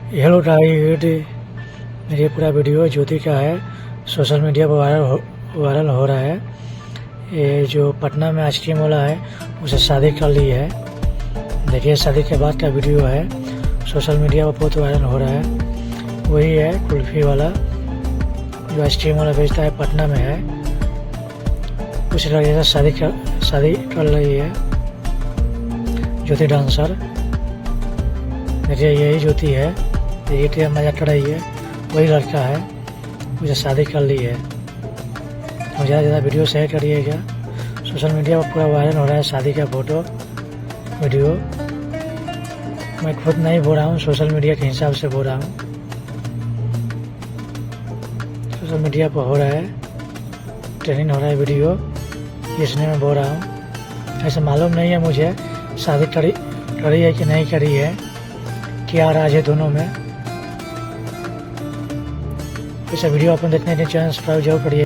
Hello diet, मेरी पूरा video ज्योति का है, सोशल मीडिया पर वायरल हो रहा है। ये जो पटना में आइसक्रीम वाला है उसे शादी कर ली है। देखिए शादी के बाद का वीडियो है, सोशल मीडिया पर बहुत वायरल हो रहा है। वही है कुल्फी वाला जो आइसक्रीम वाला बेचता है, पटना में है। उसी लड़के से शादी कर रही है ज्योति डांसर। देखिए यही ज्योति है, ये क्या मजाक कर रही है, वही लड़का है, मुझे शादी कर ली है। तो ज़्यादा से ज़्यादा वीडियो शेयर करिएगा। सोशल मीडिया पर पूरा वायरल हो रहा है शादी का फोटो वीडियो। मैं खुद नहीं बोल रहा हूँ, सोशल मीडिया के हिसाब से बोल रहा हूँ। सोशल मीडिया पर हो रहा है, ट्रेंडिंग हो रहा है वीडियो, इसलिए मैं बोल रहा हूँ। ऐसे मालूम नहीं है मुझे शादी करी है कि नहीं करी है, क्या राज है दोनों में। ऐसा वीडियो अपन देखने के चैनल सब्सक्राइब जरूर करिए।